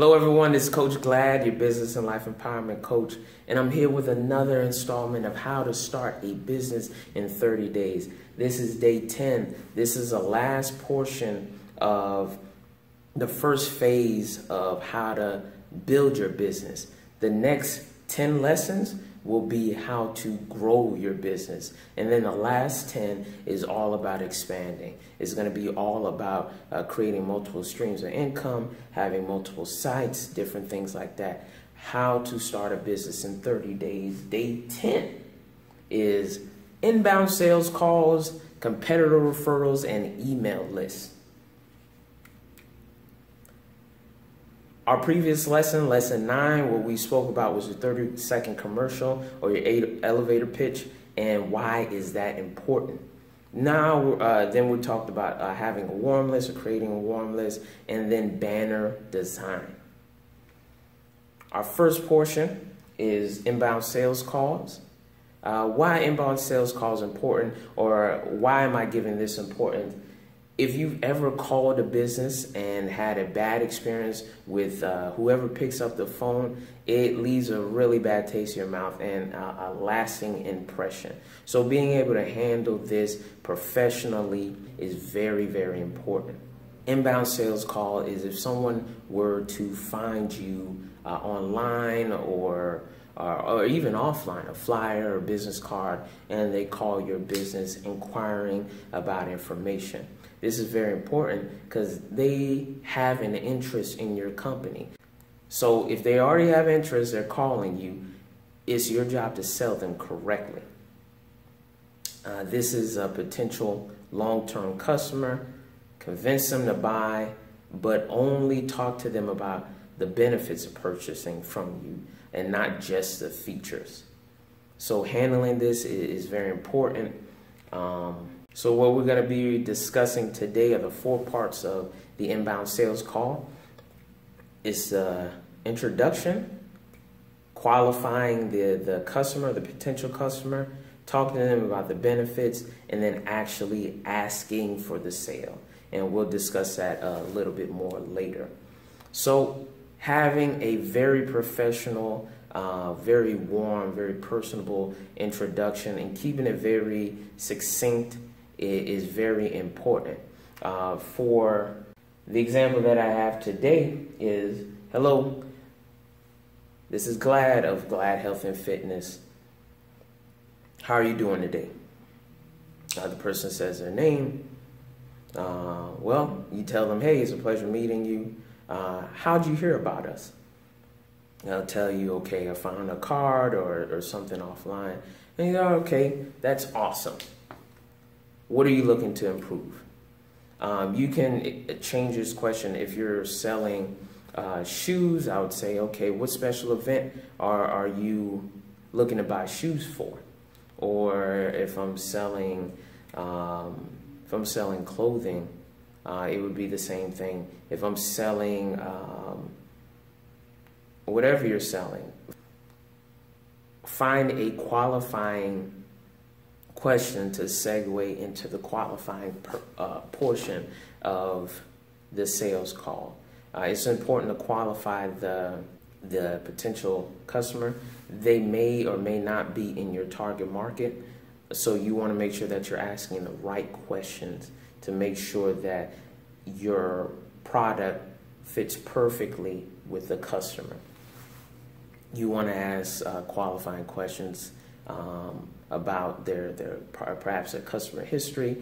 Hello everyone, this is Coach Glad, your business and life empowerment coach, and I'm here with another installment of how to start a business in 30 days. This is day 10. This is the last portion of the first phase of how to build your business. The next 10 lessons will be how to grow your business. And then the last 10 is all about expanding. It's going to be all about creating multiple streams of income, having multiple sites, different things like that. How to start a business in 30 days. Day 10 is inbound sales calls, competitor referrals, and email lists. Our previous lesson, lesson 9, what we spoke about was your 30-second commercial or your elevator pitch and why is that important. Now, then we talked about having a warm list or creating a warm list and then banner design. Our first portion is inbound sales calls. Why inbound sales calls important, or why am I giving this importance? If you've ever called a business and had a bad experience with whoever picks up the phone, it leaves a really bad taste in your mouth and a lasting impression. So being able to handle this professionally is very, very important. Inbound sales call is if someone were to find you online or even offline, a flyer or business card, and they call your business inquiring about information. This is very important because they have an interest in your company. So if they already have interest, they're calling you, it's your job to sell them correctly. This is a potential long-term customer. Convince them to buy, but only talk to them about the benefits of purchasing from you and not just the features. So handling this is very important. So what we're going to be discussing today are the 4 parts of the inbound sales call. It's the introduction, qualifying the customer, the potential customer, talking to them about the benefits, and then actually asking for the sale. And we'll discuss that a little bit more later. So having a very professional, very warm, very personable introduction and keeping it very succinct is very important. For the example that I have today is, hello, this is Glad of Glad Health and Fitness. How are you doing today? The person says their name. Well, you tell them, hey, it's a pleasure meeting you. How'd you hear about us? They'll tell you, okay, I found a card or something offline. And you go, okay, that's awesome. What are you looking to improve? You can change this question. If you're selling shoes, I would say, okay, what special event are you looking to buy shoes for? Or if I'm selling clothing, it would be the same thing. If I'm selling whatever you're selling, find a qualifying question to segue into the qualifying portion of the sales call. It's important to qualify the potential customer. They may or may not be in your target market, so you want to make sure that you're asking the right questions to make sure that your product fits perfectly with the customer. You want to ask qualifying questions about perhaps their customer history,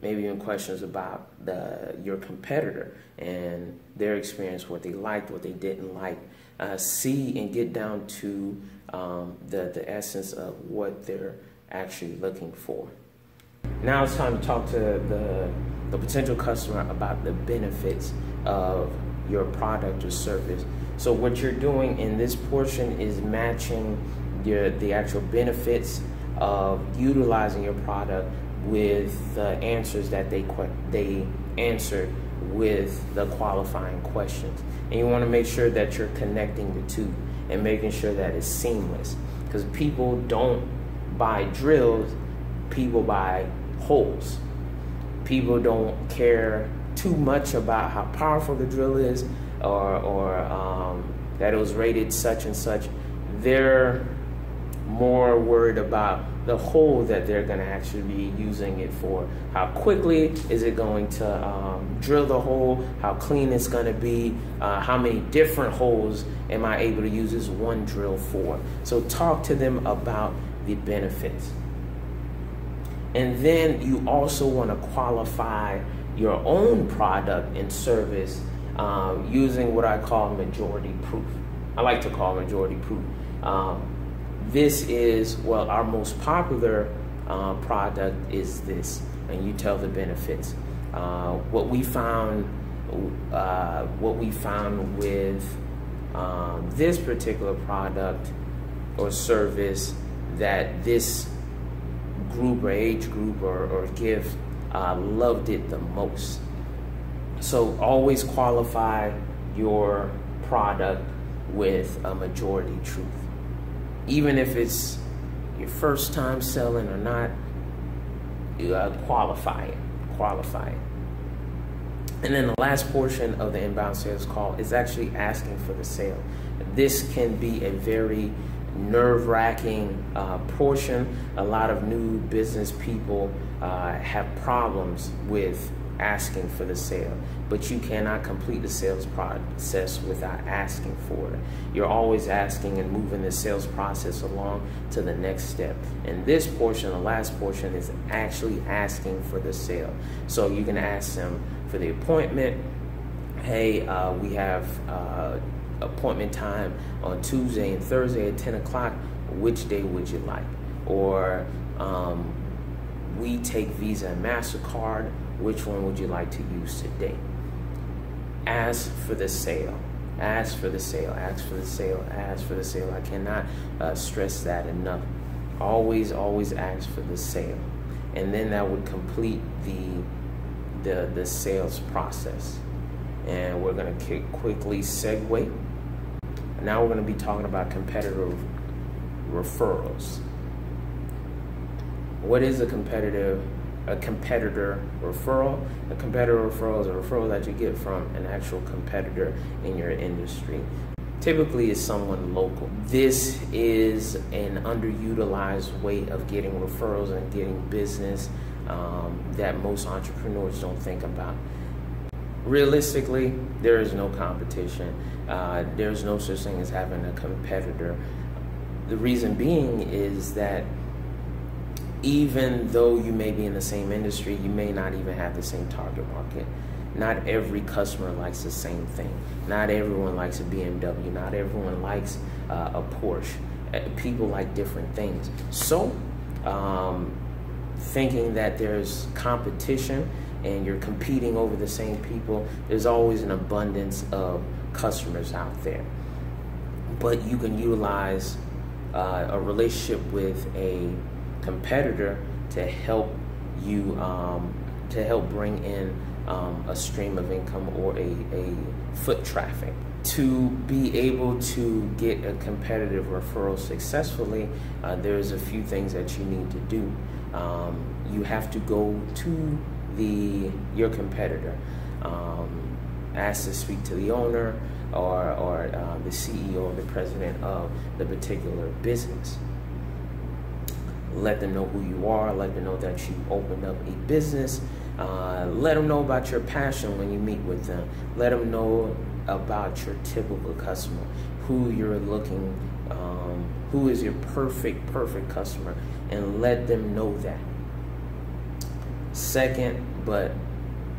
maybe even questions about your competitor and their experience, what they liked, what they didn't like. See and get down to the essence of what they're actually looking for. Now it's time to talk to the potential customer about the benefits of your product or service. So what you're doing in this portion is matching the actual benefits of utilizing your product with the answers that they answered with the qualifying questions. And you want to make sure that you're connecting the two and making sure that it's seamless, because people don't buy drills, people buy holes. People don't care too much about how powerful the drill is. or that it was rated such and such. They're more worried about the hole that they're going to actually be using it for. How quickly is it going to drill the hole? How clean it's going to be? How many different holes am I able to use this one drill for? So talk to them about the benefits. And then you also want to qualify your own product and service using what I call majority proof. I like to call majority proof. This is, well, our most popular product is this, and you tell the benefits. What we found with this particular product or service, that this group or age group or gift loved it the most. So always qualify your product with a majority truth. Even if it's your first time selling or not, you qualify it. And then the last portion of the inbound sales call is actually asking for the sale. This can be a very nerve-wracking portion. A lot of new business people have problems with asking for the sale, but you cannot complete the sales process without asking for it. You're always asking and moving the sales process along to the next step. And this portion, the last portion, is actually asking for the sale. So you can ask them for the appointment. Hey, we have appointment time on Tuesday and Thursday at 10 o'clock. Which day would you like? Or we take Visa and MasterCard. Which one would you like to use today? Ask for the sale. Ask for the sale. Ask for the sale. Ask for the sale. I cannot stress that enough. Always ask for the sale. And then that would complete the sales process. And we're going to quickly segue. Now we're going to be talking about competitor referrals. What is a competitor referral? A competitor referral is a referral that you get from an actual competitor in your industry. Typically it's someone local. This is an underutilized way of getting referrals and getting business that most entrepreneurs don't think about. Realistically, there is no competition. There's no such thing as having a competitor. The reason being is that even though you may be in the same industry, you may not even have the same target market. Not every customer likes the same thing. Not everyone likes a BMW. Not everyone likes a Porsche. People like different things. So, thinking that there's competition and you're competing over the same people, there's always an abundance of customers out there. But you can utilize a relationship with a competitor to help you to help bring in a stream of income or a foot traffic. To be able to get a competitive referral successfully, there's a few things that you need to do. You have to go to your competitor, ask to speak to the owner or the CEO or the president of the particular business. Let them know who you are. Let them know that you opened up a business. Let them know about your passion when you meet with them. Let them know about your typical customer, who you're looking, who is your perfect customer, and let them know that. Second, but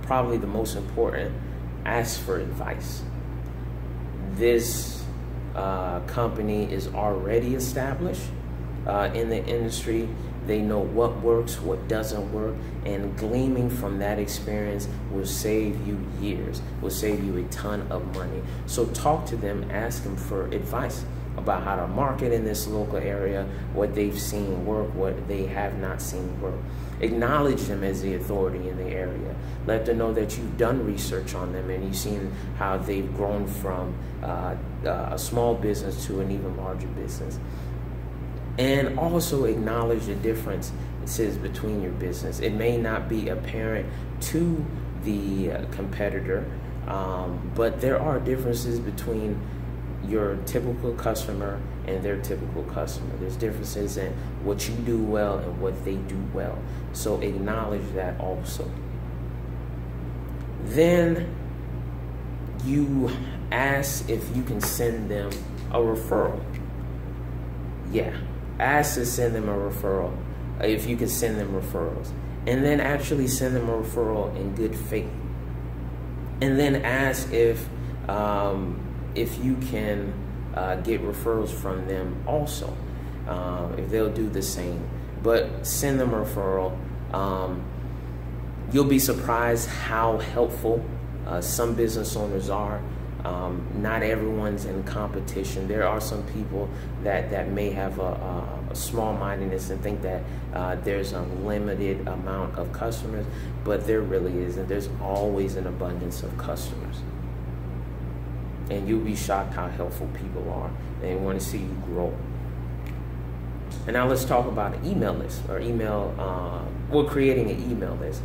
probably the most important, ask for advice. This company is already established in the industry. They know what works, what doesn't work, and gleaming from that experience will save you years, will save you a ton of money. So talk to them, ask them for advice about how to market in this local area, what they've seen work, what they have not seen work. Acknowledge them as the authority in the area. Let them know that you've done research on them and you've seen how they've grown from a small business to an even larger business. And also acknowledge the differences between your business. It may not be apparent to the competitor But there are differences between your typical customer and their typical customer. There's differences in what you do well and what they do well. So acknowledge that also. Then you ask if you can send them a referral. Yeah, ask to send them a referral, if you can send them referrals. And then actually send them a referral in good faith. And then ask if you can get referrals from them also, if they'll do the same. But send them a referral. You'll be surprised how helpful some business owners are. Not everyone's in competition. There are some people that may have a small-mindedness and think that there's a limited amount of customers, but there really isn't. There's always an abundance of customers. And you'll be shocked how helpful people are. They want to see you grow. And now let's talk about an email list, or we're creating an email list.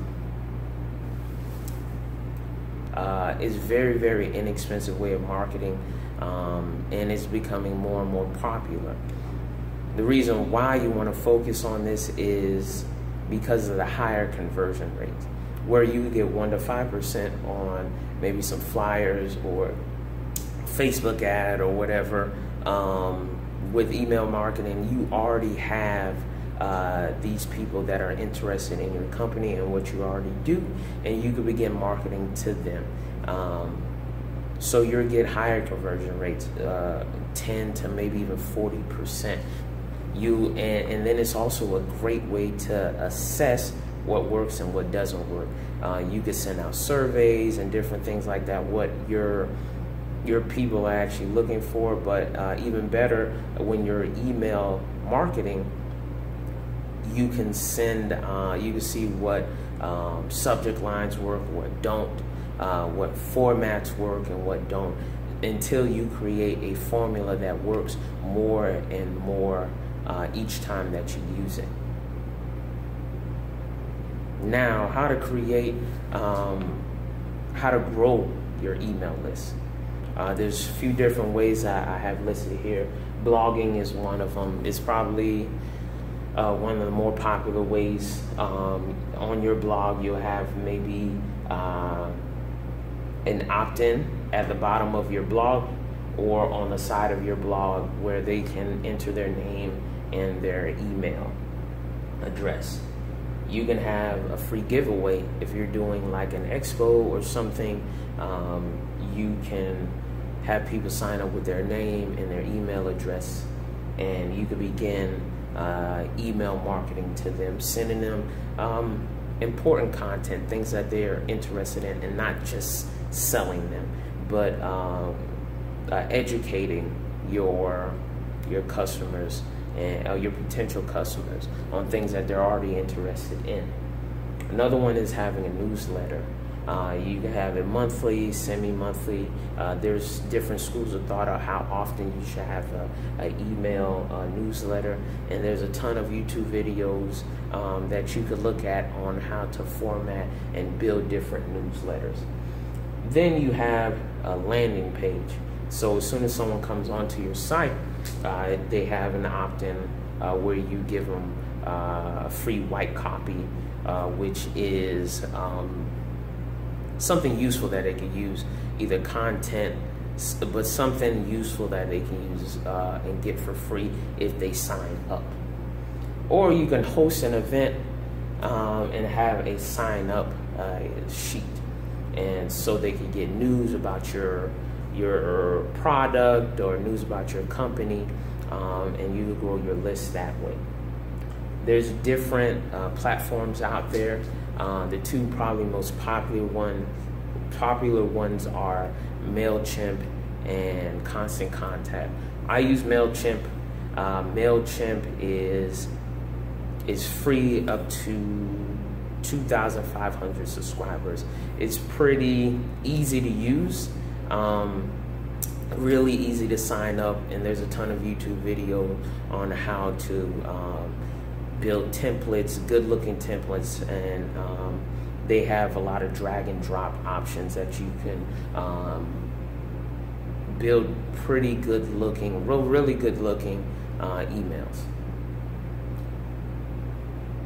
It's very, very inexpensive way of marketing, and it's becoming more and more popular. The reason why you want to focus on this is because of the higher conversion rates, where you get 1 to 5% on maybe some flyers or Facebook ad or whatever. With email marketing, you already have these people that are interested in your company and what you already do, and you could begin marketing to them. So you'll get higher conversion rates, 10 to maybe even 40%. And then it's also a great way to assess what works and what doesn't work. You could send out surveys and different things like that, what your people are actually looking for. But even better, when you're email marketing, you can send, you can see what subject lines work, what don't, what formats work and what don't, until you create a formula that works more and more each time that you use it. Now, how to create, how to grow your email list. There's a few different ways I have listed here. Blogging is one of them. It's probably one of the more popular ways. On your blog, you'll have maybe an opt-in at the bottom of your blog, or on the side of your blog where they can enter their name and their email address. You can have a free giveaway if you're doing like an expo or something. You can have people sign up with their name and their email address, and you could begin email marketing to them, sending them important content, things that they're interested in, and not just selling them, but educating your customers and your potential customers on things that they're already interested in. Another one is having a newsletter. You can have it monthly, semi-monthly. There's different schools of thought on how often you should have an email newsletter, and there's a ton of YouTube videos that you could look at on how to format and build different newsletters. Then you have a landing page. So as soon as someone comes onto your site, they have an opt-in where you give them a free white copy, which is something useful that they can use, either content, but something useful that they can use and get for free if they sign up. Or you can host an event and have a sign up sheet, and so they can get news about your product or news about your company, and you can grow your list that way. There's different platforms out there. The two probably most popular ones are MailChimp and Constant Contact. I use MailChimp. MailChimp is free up to 2,500 subscribers. It's pretty easy to use, really easy to sign up, and there's a ton of YouTube video on how to build templates, good looking templates, and they have a lot of drag and drop options that you can build pretty good looking, really good looking emails.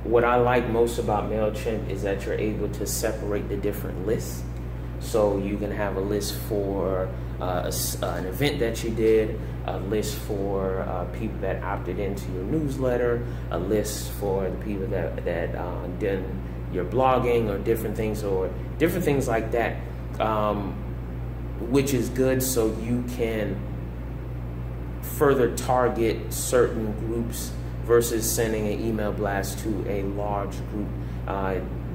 What I like most about MailChimp is that you're able to separate the different lists. So you can have a list for an event that you did, a list for people that opted into your newsletter, a list for the people that did your blogging or different things like that, which is good, so you can further target certain groups versus sending an email blast to a large group.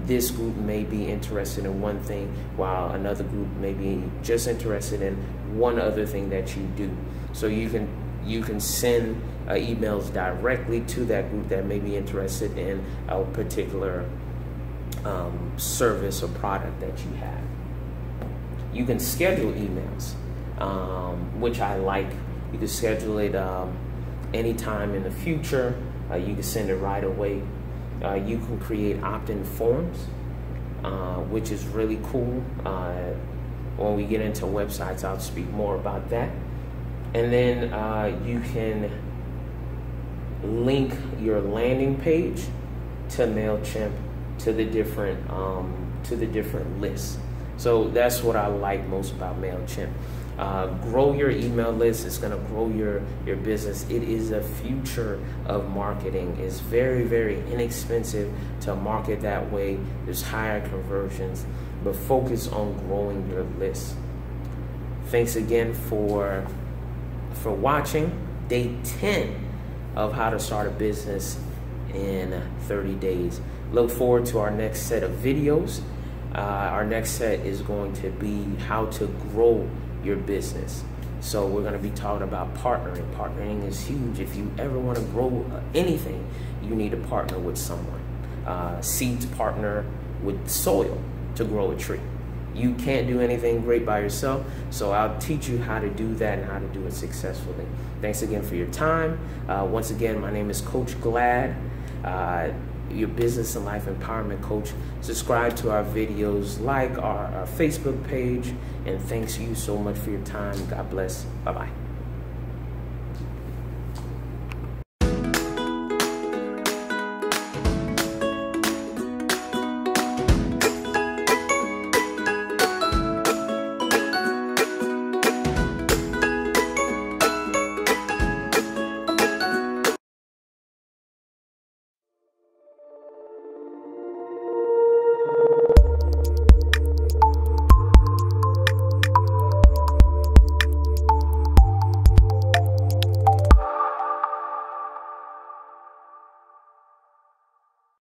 This group may be interested in one thing, while another group may be just interested in one other thing that you do. So you can send emails directly to that group that may be interested in a particular service or product that you have. You can schedule emails, which I like. You can schedule it anytime in the future. You can send it right away. You can create opt-in forms, which is really cool. When we get into websites, I'll speak more about that. And then you can link your landing page to MailChimp to the different lists. So that's what I like most about MailChimp. Grow your email list. It's going to grow your business. It is a future of marketing. It's very, very inexpensive to market that way. There's higher conversions, but focus on growing your list. Thanks again for watching day 10 of how to start a business in 30 days. Look forward to our next set of videos. Our next set is going to be how to grow your business. So we're going to be talking about partnering. Partnering is huge. If you ever want to grow anything, you need to partner with someone. Seeds partner with soil to grow a tree. You can't do anything great by yourself, so I'll teach you how to do that and how to do it successfully. Thanks again for your time. Once again, my name is Coach Glad, your business and life empowerment coach. Subscribe to our videos, like our Facebook page, and thanks you so much for your time. God bless. Bye-bye.